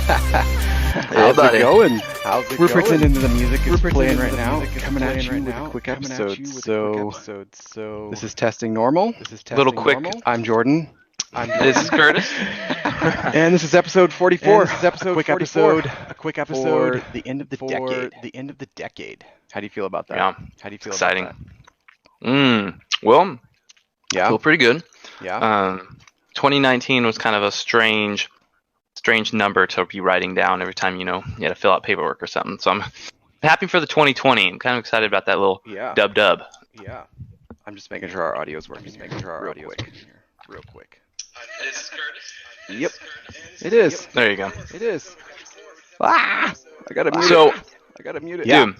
How's it going? We're pretending that the music is playing right now. Coming at you with a quick episode. So this is testing normal. Little quick. I'm Jordan. This is Curtis. And this is episode 44. A quick episode for the end of the decade. How do you feel about that? Yeah. How do you feel Exciting. about that? Well, Yeah. I feel pretty good. Yeah. 2019 was kind of a strange number to be writing down every time, you had to fill out paperwork or something. So I'm happy for the 2020. I'm kind of excited about that little dub. Yeah. I'm just making sure our audio is working. Real quick. This is Curtis. Yep. It is. There you go. It is. I gotta mute So, it. I gotta mute it. dude,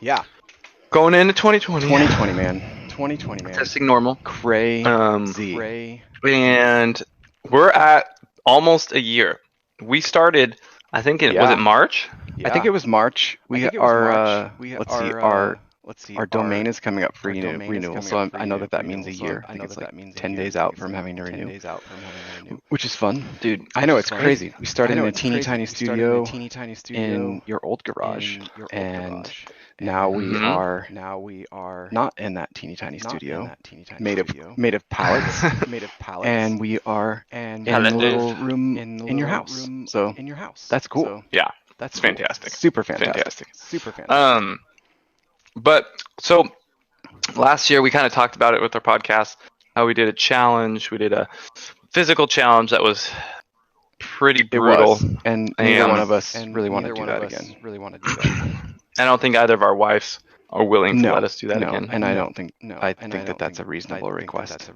Yeah. going into 2020. 2020, man. 2020, man. Testing normal. Crazy. And we're at almost a year. We started, I think was it March? I think it was March. Our domain is coming up for renewal, so I know that means a year. I think it's like 10 days out from having to renew, which is fun. Dude, I know, it's crazy. We started in a teeny tiny studio in your old garage, and now we are not in that teeny tiny studio made of pallets, and we are in a little room in your house. So that's cool. Yeah, That's fantastic. Super fantastic. But so last year we kind of talked about it with our podcast, how we did a challenge. We did a physical challenge that was pretty brutal. And neither one of us really want to do that again. I don't think either of our wives are willing to let us do that again. And I think that's a reasonable request.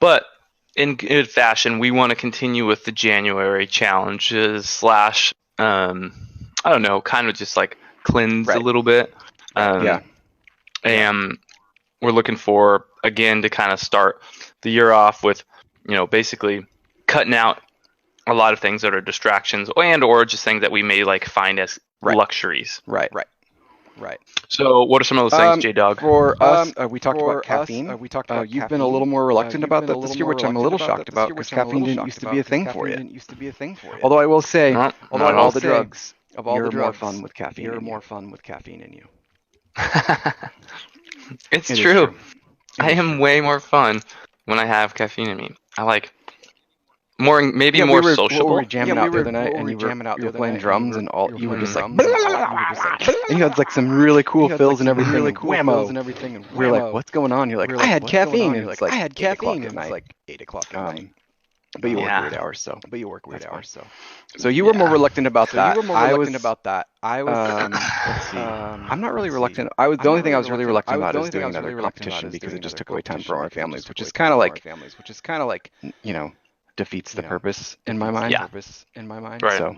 But in good fashion, we want to continue with the January challenges / I don't know, kind of just like cleanse a little bit. And we're looking for, again, to kind of start the year off with, basically cutting out a lot of things that are distractions or just things that we may like find as luxuries. Right. So what are some of those things, J-Dog? For us, we talked about caffeine. You've been a little more reluctant about that this year, which I'm a little shocked about, because caffeine didn't used to be a thing for you. Although I will say, of all the drugs, you're more fun with caffeine in you. It's true. I am way more fun when I have caffeine in me. I like more sociable. We were jamming out the other night, and you were playing drums, and you were just like, and you had like some really cool fills and everything. Whammo. We were like, what's going on? You're like, I had caffeine, and it's like, I had caffeine, and it's like 8 o'clock at night. But you work weird hours, so. So you were more reluctant about that. I was. Let's see. I'm not really reluctant. The only thing I was really reluctant about is doing another competition, because it just took away time from our families, which is kind of like, defeats the purpose in my mind. Right.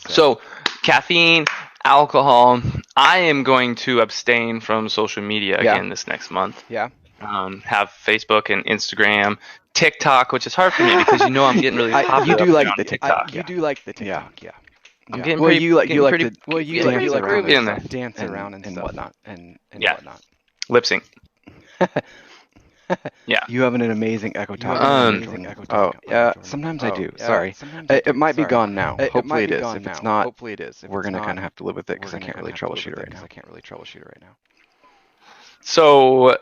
So caffeine, alcohol. I am going to abstain from social media again this next month. Yeah. Have Facebook and Instagram, TikTok, which is hard for me because I'm getting really popular. You do like the TikTok. You do like the TikTok. Yeah. I'm getting pretty. You like to dance around and whatnot and whatnot. Lip sync. Yeah. You have an amazing echo top. Sometimes I do. Sorry. It might be gone now. Hopefully it is. If it's not, we're gonna kind of have to live with it, because I can't really troubleshoot it right now. So,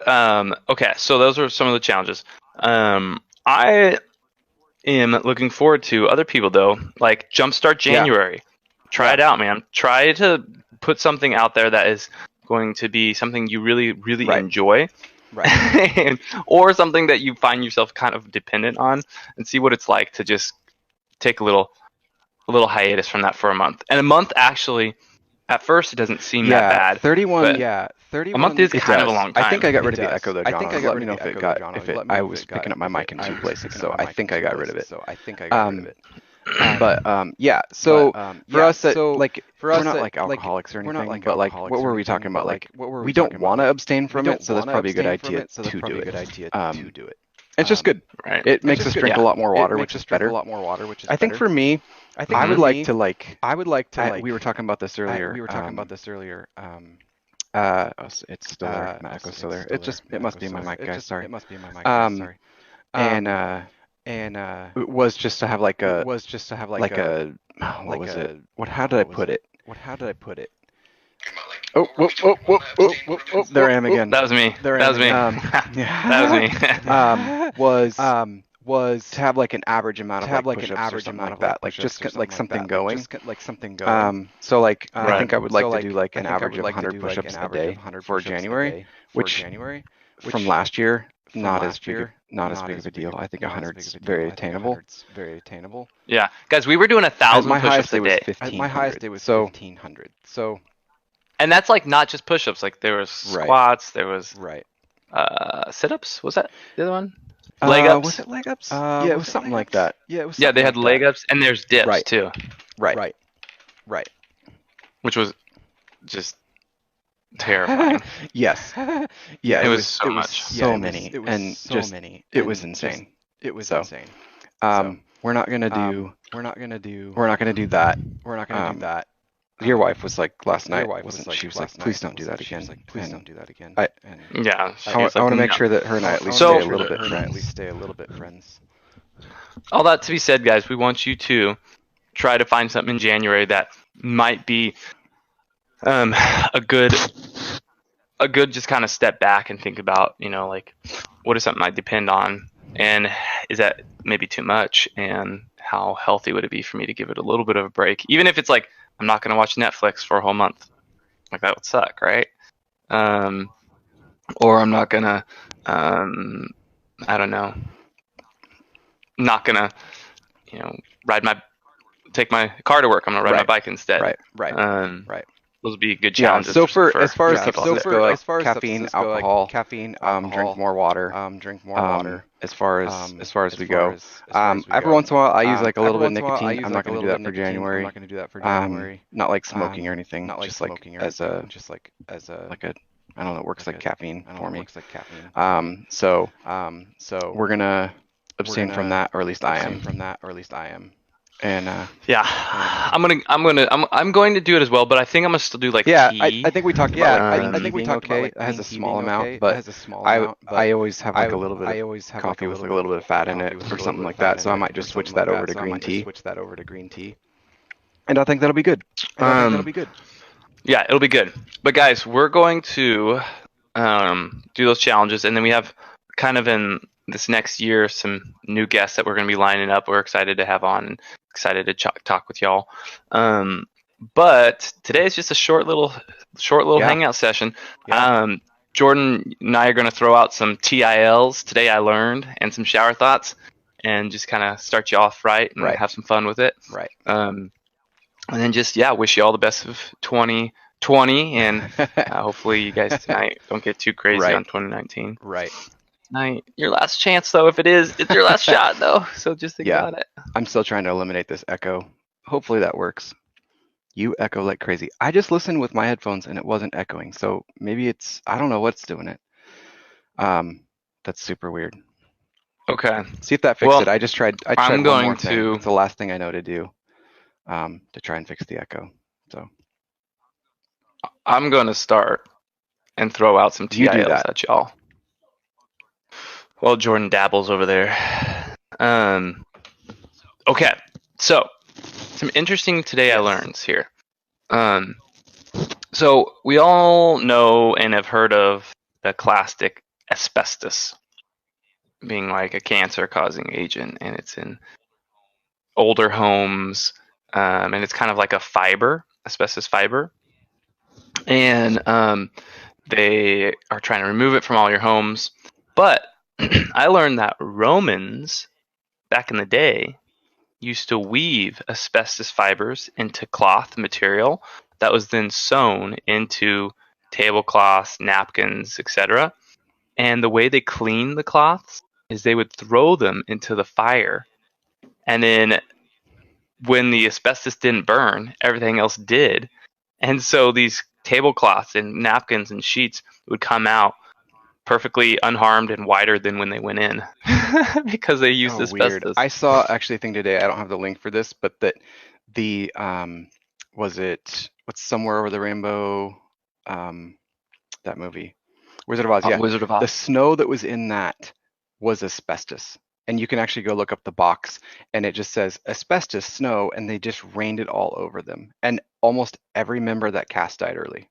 okay. So those are some of the challenges. I am looking forward to other people though, like Jumpstart January. Try it out, man. Try to put something out there that is going to be something you really, really enjoy. Right. Or something that you find yourself kind of dependent on, and see what it's like to just take a little hiatus from that for a month. And a month, actually, at first it doesn't seem that bad. 31. A month is kind of a long time. I think I got rid of the echo though, John. Let me know if I was picking up my mic in two places, so I think I got rid of it. But so for us, we're not like alcoholics or anything, but like, what were we talking about? Like, we don't want to abstain from it, so that's probably a good idea to do it. It's just good. Right. It makes us drink a lot more water, which is better. I think for me, I would like to. We were talking about this earlier. It's still there. My echo's still there. It must be my mic, guys. Sorry. And it was just to have like a what was it? How did I put it? Oh, whoop, whoop, whoop, whoop, whoop, whoop, there I am again. That was me. That was me. That was me. Was to have like an average amount of push-ups or something like that, like just like something going. So like I think I would like to do like an average of 100 push-ups a day for January, which from last year not as big of a deal. I think 100 is very attainable. Yeah, guys, we were doing 1,000 push-ups a day. My highest day was 1,500. So, and that's like not just push-ups. Like there was squats, there was sit-ups. Was that the other one? Leg ups. Was it leg ups? Yeah, it was something like that. Yeah, they had leg ups, and there's dips too. Right. Which was just terrifying. Yes. Yeah, it was so much. So many. It was insane. We're not gonna do that. Your wife was like last night, wasn't she? She was like, please don't do that again. I want to make sure that her and I at least stay a little bit friends. All that to be said, guys, we want you to try to find something in January that might be a good just kind of step back and think about, like what is something I depend on, and is that maybe too much, and how healthy would it be for me to give it a little bit of a break, even if it's like I'm not going to watch Netflix for a whole month. Like that would suck, right? Or I'm not going to, I don't know, not going to, take my car to work. I'm going to ride my bike instead. Right. Those would be good challenges. So as far as caffeine, alcohol, drink more water. As far as we go, every once in a while I use like a little bit of nicotine. I'm not going to do that for January. Not like smoking or anything. Just like as a I don't know. It works like caffeine for me. So we're gonna abstain from that, or at least I am. And I'm going to do it as well, but I think I'm gonna still do like tea. I think we talked about I think we talked about it has a small amount, but I always have like a little bit of coffee with like a little bit of fat in it or something like that, so I might just switch that over to green tea. And I think that'll be good. Yeah, it'll be good. But guys, we're going to do those challenges, and then we have kind of in this next year some new guests that we're going to be lining up. We're excited to have on, and excited to talk with y'all. But today is just a short little hangout session. Jordan and I are going to throw out some TILs today I learned, and some shower thoughts, and just kind of start you off right and have some fun with it. And then just wish you all the best of 2020, and hopefully you guys tonight don't get too crazy on 2019. Tonight, your last chance though. If it's your last shot though. So just think about it. I'm still trying to eliminate this echo. Hopefully that works. You echo like crazy. I just listened with my headphones and it wasn't echoing. So maybe I don't know what's doing it. That's super weird. Okay. See if that fixed it. I tried I'm one more thing. It's the last thing I know to do. To try and fix the echo. So I'm going to start and throw out some TILs at y'all. Well, Jordan dabbles over there. Okay, so some interesting today I learned here. So we all know and have heard of the classic asbestos being like a cancer-causing agent, and it's in older homes. And it's kind of like a fiber, asbestos fiber. And they are trying to remove it from all your homes. But I learned that Romans, back in the day, used to weave asbestos fibers into cloth material that was then sewn into tablecloths, napkins, etc. And the way they cleaned the cloths is they would throw them into the fire. And then when the asbestos didn't burn, everything else did. And so these tablecloths and napkins and sheets would come out perfectly unharmed and whiter than when they went in because they used asbestos. Weird. I saw actually a thing today. I don't have the link for this, but that the what's Somewhere Over the Rainbow? That movie, Wizard of Oz. Yeah, Wizard of Oz. The snow that was in that was asbestos. And you can actually go look up the box, and it just says asbestos snow, and they just rained it all over them. And almost every member of that cast died early.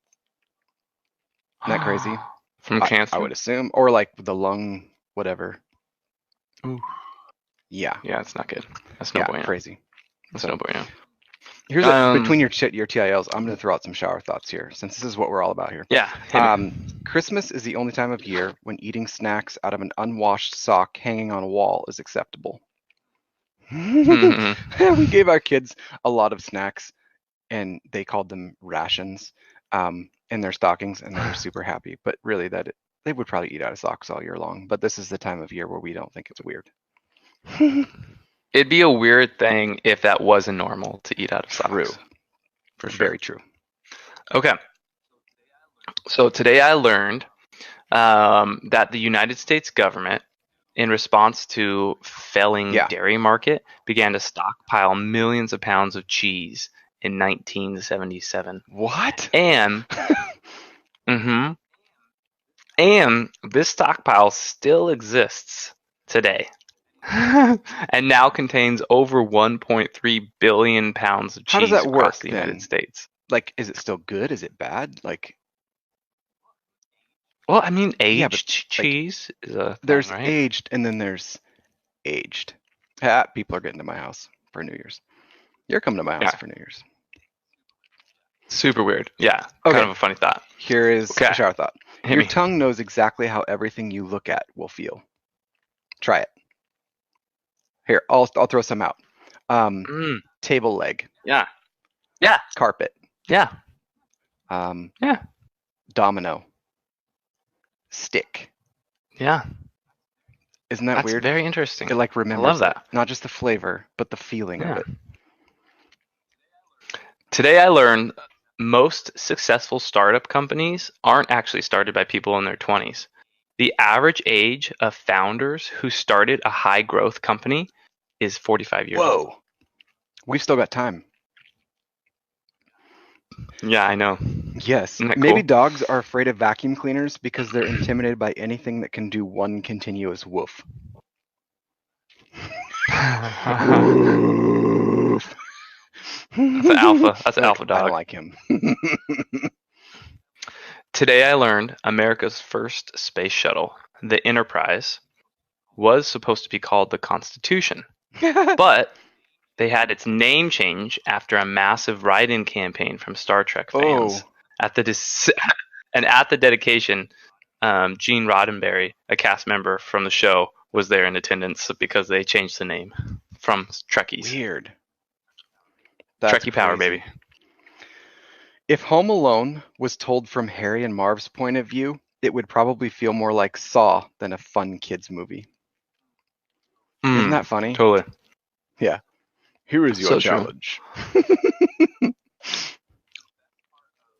Isn't that crazy? From cancer? I would assume. Or like the lung, whatever. Ooh. Yeah. Yeah, it's not good. That's no bueno. Crazy. That's no bueno. Here's between your TILs, I'm going to throw out some shower thoughts here, since this is what we're all about here. Yeah. Christmas is the only time of year when eating snacks out of an unwashed sock hanging on a wall is acceptable. We gave our kids a lot of snacks, and they called them rations in their stockings, and they were super happy. But really, they would probably eat out of socks all year long. But this is the time of year where we don't think it's weird. It'd be a weird thing if that wasn't normal to eat out of socks. True. For sure. Very true. Okay. So today I learned that the United States government, in response to failing dairy market, began to stockpile millions of pounds of cheese in 1977. What? And and this stockpile still exists today. And now contains over 1.3 billion pounds of cheese. How does that across work, the United States. Like, is it still good? Is it bad? Like, well, I mean, aged cheese is a thing, there's right? aged, and then there's aged. People are getting to my house for New Year's. You're coming to my house for New Year's. Super weird. Yeah. Okay. Kind of a funny thought. Here is a shower thought. Your tongue knows exactly how everything you look at will feel. Try it. Here, I'll throw some out. Table leg. Yeah. Yeah. Carpet. Yeah. Yeah. Domino. Stick. Yeah. Isn't that weird? That's very interesting. It like remembers. I love that. Not just the flavor, but the feeling of it. Today I learned most successful startup companies aren't actually started by people in their 20s. The average age of founders who started a high growth company is 45 years old. Whoa. We've still got time. Yeah, I know. Yes. Maybe dogs are afraid of vacuum cleaners because they're intimidated by anything that can do one continuous woof. That's alpha. That's an alpha dog. I don't like him. Today I learned America's first space shuttle, the Enterprise, was supposed to be called the Constitution. But they had its name change after a massive write-in campaign from Star Trek fans. At the dedication, Gene Roddenberry, a cast member from the show, was there in attendance because they changed the name from Trekkies. Weird. Trekkie power, baby. If Home Alone was told from Harry and Marv's point of view, it would probably feel more like Saw than a fun kids movie. Isn't that funny? Totally. Yeah. Here is your challenge.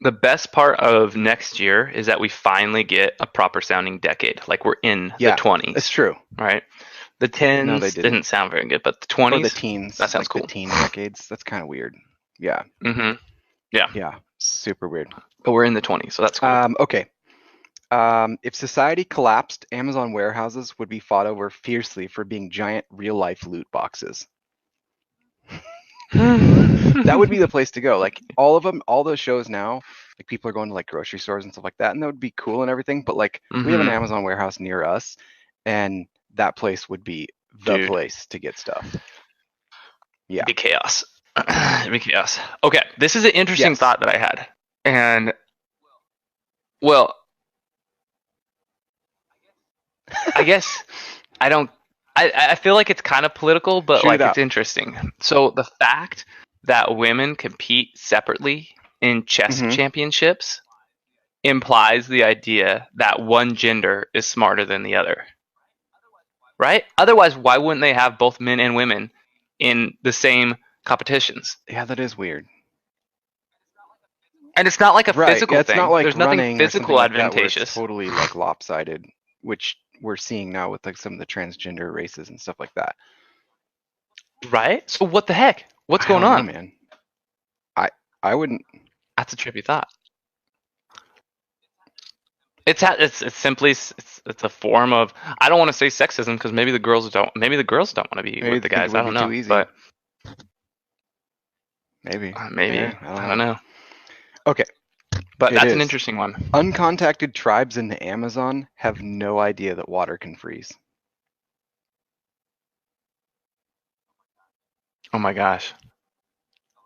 The best part of next year is that we finally get a proper sounding decade. Like we're in the 20s. It's true. Right? The 10s didn't sound very good, but the 20s. Or the teens. That sounds cool. The teen decades. That's kind of weird. Yeah. Mm-hmm. Yeah. Yeah. Super weird. But we're in the 20s, so that's cool. Okay. If society collapsed, Amazon warehouses would be fought over fiercely for being giant real-life loot boxes. That would be the place to go. Like all of them, all those shows now, like people are going to like grocery stores and stuff like that, and that would be cool and everything. But like we have an Amazon warehouse near us, and that place would be the place to get stuff. Yeah. It'd be chaos. It'd be chaos. Okay, this is an interesting thought that I had, and well, I guess I don't. I feel like it's kind of political, but like it's interesting. So the fact that women compete separately in chess championships implies the idea that one gender is smarter than the other. Right? Otherwise, why wouldn't they have both men and women in the same competitions? Yeah, that is weird. And it's not like a physical thing. Not like there's nothing physical advantageous. It's totally like lopsided, which we're seeing now with like some of the transgender races and stuff like that. Right? So what the heck? What's going on? Know, man. I wouldn't. That's a trippy thought. It's simply it's a form of, I don't want to say sexism because maybe the girls don't want to be with the guys. I don't know, but maybe yeah, I don't know. Okay, but that's an interesting one. Uncontacted tribes in the Amazon have no idea that water can freeze. Oh my gosh,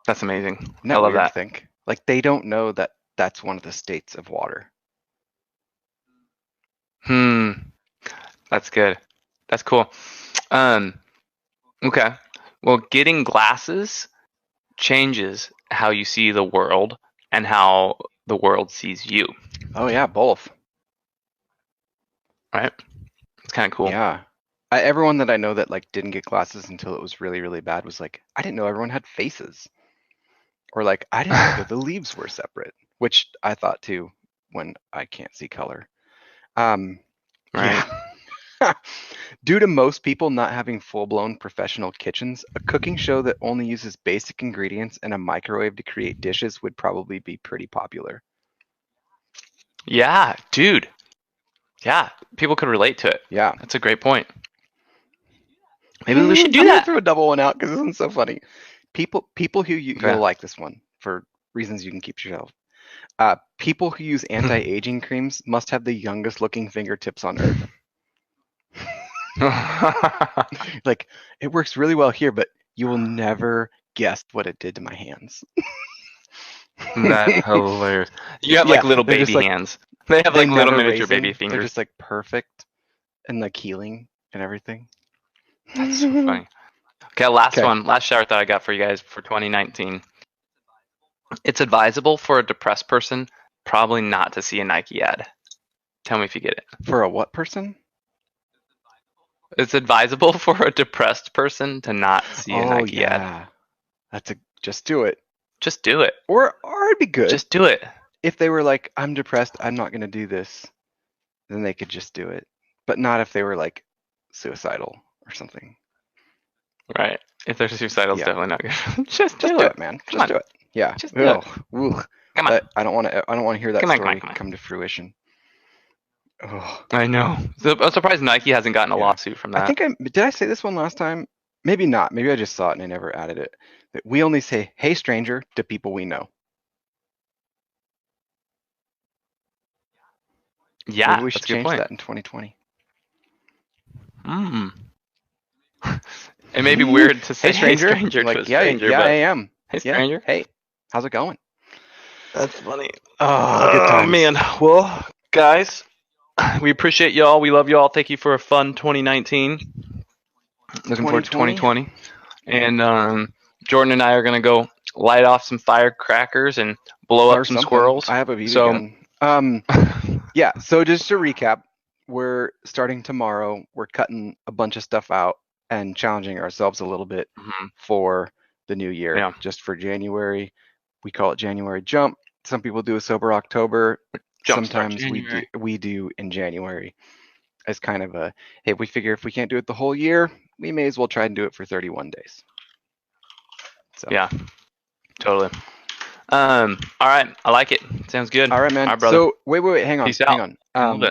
that's amazing. I love that. Think like they don't know that that's one of the states of water. That's good. That's cool. Okay. Well, getting glasses changes how you see the world and how the world sees you. Oh yeah, both. Right? It's kind of cool. Yeah. Everyone that I know that like didn't get glasses until it was really, really bad was like, I didn't know everyone had faces. Or like, I didn't know that the leaves were separate, which I thought too when I can't see color. Right. Yeah. Due to most people not having full-blown professional kitchens, a cooking show that only uses basic ingredients and a microwave to create dishes would probably be pretty popular. Yeah, dude. Yeah, people could relate to it. Yeah. That's a great point. Maybe we should do that. I'm gonna throw a double one out because this one's so funny. People who you'll like this one for reasons you can keep to yourself. People who use anti-aging creams must have the youngest looking fingertips on earth. Like, it works really well here, but you will never guess what it did to my hands. That's hilarious. You have like little baby hands. They have like little miniature baby fingers. They're just like perfect and like healing and everything. That's so funny. Okay, last shower thought I got for you guys for 2019. It's advisable for a depressed person probably not to see a Nike ad. Tell me if you get it. For a what person? It's advisable for a depressed person to not see a Nike ad. That's just do it. Just do it. Or it'd be good. Just do it. If they were like, I'm depressed, I'm not going to do this, then they could just do it. But not if they were like suicidal or something. Right. If they're suicidal, it's definitely not good. Just do it, man. Just do it. Yeah. Just do it. Come on. I don't want to hear that story come to fruition. Oh. I know. I'm surprised Nike hasn't gotten a lawsuit from that. I think did I say this one last time? Maybe not. Maybe I just saw it and I never added it. But we only say, "Hey, stranger," to people we know. Yeah, maybe we should change that in 2020. It may be weird to say hey, stranger like, to a stranger. Yeah, I am. Hey, stranger. Hey, how's it going? That's funny. Oh, man. Well, guys, we appreciate y'all. We love y'all. Thank you for a fun 2019. Looking forward to 2020. And Jordan and I are going to go light off some firecrackers and blow up some squirrels. I have a BB gun. Yeah, so just to recap, we're starting tomorrow. We're cutting a bunch of stuff out and challenging ourselves a little bit for the new year. Yeah. Just for January. We call it January Jump. Some people do a sober October. Sometimes we do in January as kind of a, hey, we figure if we can't do it the whole year, we may as well try and do it for 31 days. So. Yeah, totally. All right, I like it. Sounds good. All right, man. All right, brother. So wait, hang on. Peace out.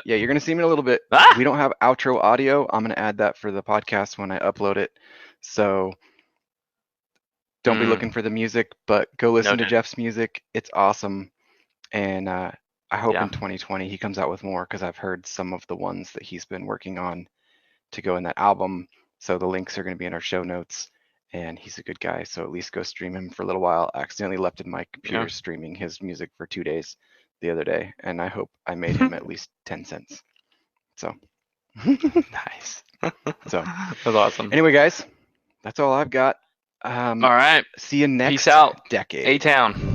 Yeah, you're gonna see me in a little bit. We don't have outro audio. I'm gonna add that for the podcast when I upload it. So don't be looking for the music, but go listen to Jeff's music. It's awesome. And I hope in 2020 he comes out with more because I've heard some of the ones that he's been working on to go in that album. So the links are going to be in our show notes. And he's a good guy, so at least go stream him for a little while. I accidentally left in my computer streaming his music for 2 days the other day, and I hope I made him at least 10 cents. So nice. So that's awesome. Anyway, guys, that's all I've got. All right. See you next Peace out. decade. A-Town.